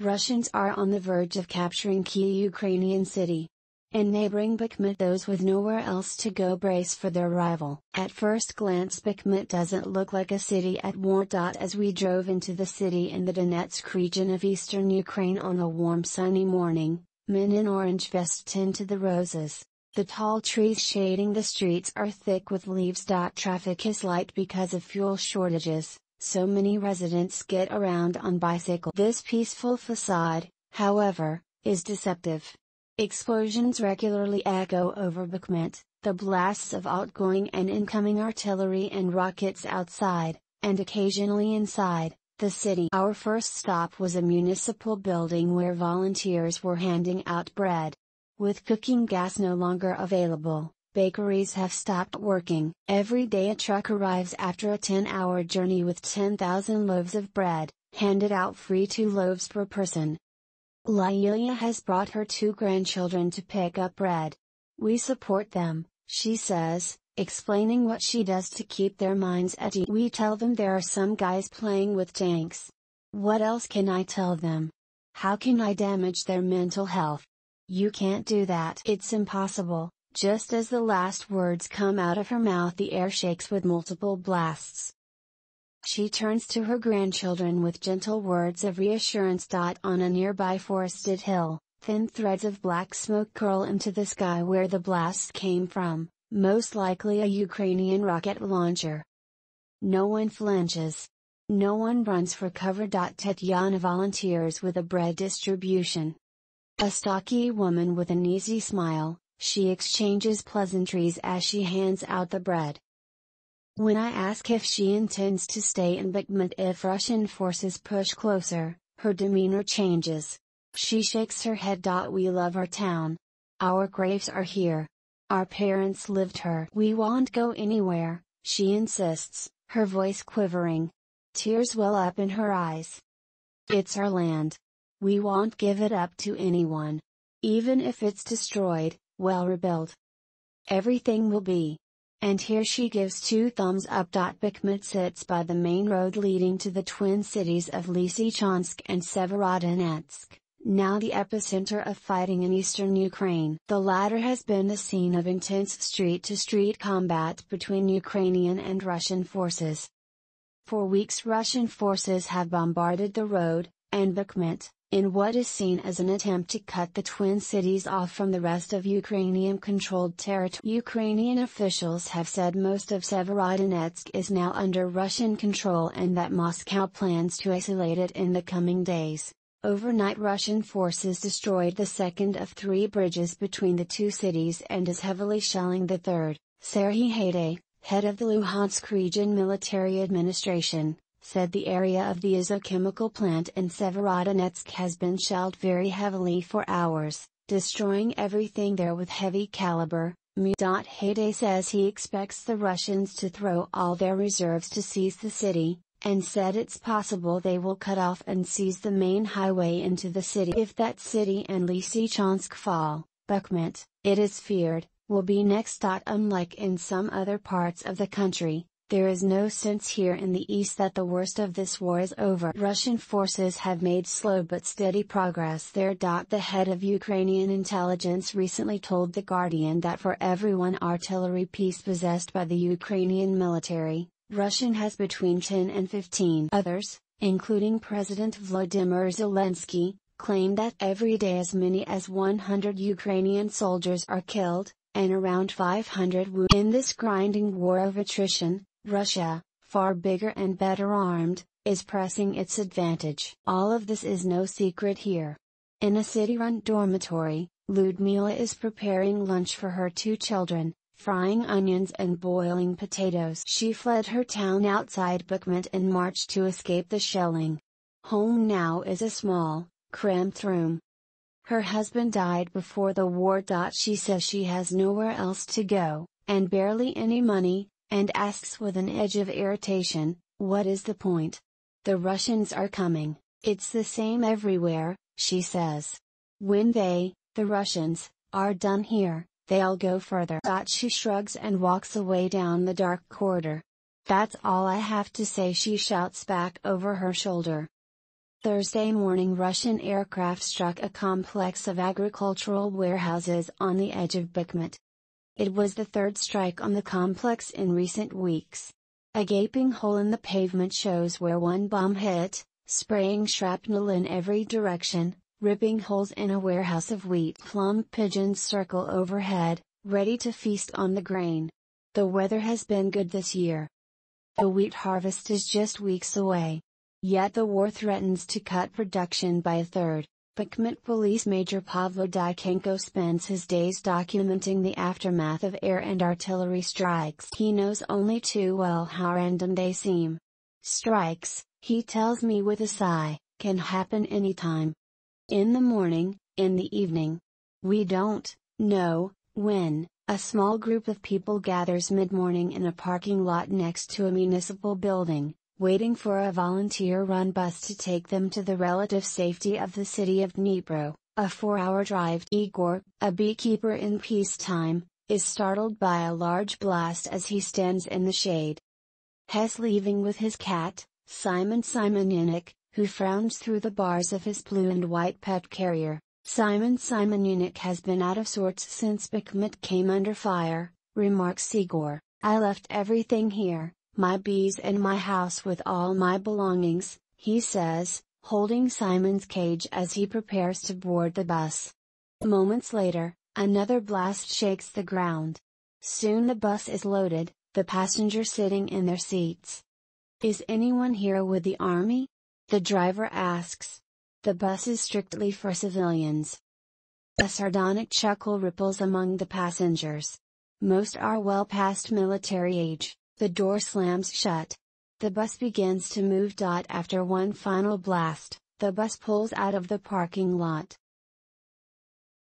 Russians are on the verge of capturing key Ukrainian city. In neighboring Bakhmut, those with nowhere else to go brace for their arrival. At first glance, Bakhmut doesn't look like a city at war. As we drove into the city in the Donetsk region of eastern Ukraine on a warm sunny morning, men in orange vests tend to the roses. The tall trees shading the streets are thick with leaves. Traffic is light because of fuel shortages, so many residents get around on bicycle. This peaceful facade, however, is deceptive. Explosions regularly echo over Bakhmut, the blasts of outgoing and incoming artillery and rockets outside, and occasionally inside, the city. Our first stop was a municipal building where volunteers were handing out bread. With cooking gas no longer available, bakeries have stopped working. Every day a truck arrives after a 10-hour journey with 10,000 loaves of bread, handed out free, 2 loaves per person. Lailia has brought her 2 grandchildren to pick up bread. We support them, she says, explaining what she does to keep their minds at ease. We tell them there are some guys playing with tanks. What else can I tell them? How can I damage their mental health? You can't do that. It's impossible. Just as the last words come out of her mouth, the air shakes with multiple blasts. She turns to her grandchildren with gentle words of reassurance. On a nearby forested hill, thin threads of black smoke curl into the sky where the blasts came from, most likely a Ukrainian rocket launcher. No one flinches. No one runs for cover. Tetiana volunteers with a bread distribution. A stocky woman with an easy smile, she exchanges pleasantries as she hands out the bread. When I ask if she intends to stay in Bakhmut if Russian forces push closer, her demeanor changes. She shakes her head. We love our town. Our graves are here. Our parents lived here. We won't go anywhere, she insists, her voice quivering. Tears well up in her eyes. It's our land. We won't give it up to anyone. Even if it's destroyed, well rebuilt. Everything will be. And here she gives 2 thumbs up. Bakhmut sits by the main road leading to the twin cities of Lysychansk and Severodonetsk, now the epicenter of fighting in eastern Ukraine. The latter has been the scene of intense street-to-street combat between Ukrainian and Russian forces. For weeks Russian forces have bombarded the road, and Bakhmut, in what is seen as an attempt to cut the twin cities off from the rest of Ukrainian-controlled territory. Ukrainian officials have said most of Severodonetsk is now under Russian control and that Moscow plans to isolate it in the coming days. Overnight Russian forces destroyed the second of 3 bridges between the 2 cities and is heavily shelling the third. Serhiy Haidai, head of the Luhansk Region Military Administration, said the area of the isochemical plant in Severodonetsk has been shelled very heavily for hours, destroying everything there with heavy caliber. Haidai says he expects the Russians to throw all their reserves to seize the city, and said it's possible they will cut off and seize the main highway into the city. If that city and Lysychansk fall, Bakhmut, it is feared, will be next. Unlike in some other parts of the country, there is no sense here in the east that the worst of this war is over. Russian forces have made slow but steady progress there. The head of Ukrainian intelligence recently told The Guardian that for every 1 artillery piece possessed by the Ukrainian military, Russian has between 10 and 15. Others, including President Volodymyr Zelensky, claim that every day as many as 100 Ukrainian soldiers are killed, and around 500 wounded. In this grinding war of attrition, Russia, far bigger and better armed, is pressing its advantage. All of this is no secret here. In a city-run dormitory, Ludmila is preparing lunch for her 2 children, frying onions and boiling potatoes. She fled her town outside Bakhmut in March to escape the shelling. Home now is a small, cramped room. Her husband died before the war. She says she has nowhere else to go, and barely any money, and asks with an edge of irritation, what is the point? The Russians are coming, it's the same everywhere, she says. When they, the Russians, are done here, they'll go further. She shrugs and walks away down the dark corridor. That's all I have to say, she shouts back over her shoulder. Thursday morning Russian aircraft struck a complex of agricultural warehouses on the edge of Bakhmut. It was the third strike on the complex in recent weeks. A gaping hole in the pavement shows where one bomb hit, spraying shrapnel in every direction, ripping holes in a warehouse of wheat. Plum pigeons circle overhead, ready to feast on the grain. The weather has been good this year. The wheat harvest is just weeks away. Yet the war threatens to cut production by a third. Bakhmut Police Major Pavlo Dyachenko spends his days documenting the aftermath of air and artillery strikes. He knows only too well how random they seem. Strikes, he tells me with a sigh, can happen anytime. In the morning, in the evening. We don't know when. A small group of people gathers mid-morning in a parking lot next to a municipal building, waiting for a volunteer-run bus to take them to the relative safety of the city of Dnipro, a 4-hour drive. Igor, a beekeeper in peacetime, is startled by a large blast as he stands in the shade. He's leaving with his cat, Simon Simonyanik, who frowns through the bars of his blue and white pet carrier. Simon Simonyanik has been out of sorts since Bakhmut came under fire, remarks Igor. I left everything here, my bees and my house with all my belongings, he says, holding Simon's cage as he prepares to board the bus. Moments later, another blast shakes the ground. Soon the bus is loaded, the passengers sitting in their seats. Is anyone here with the army? The driver asks. The bus is strictly for civilians. A sardonic chuckle ripples among the passengers. Most are well past military age. The door slams shut. The bus begins to move. After one final blast, the bus pulls out of the parking lot.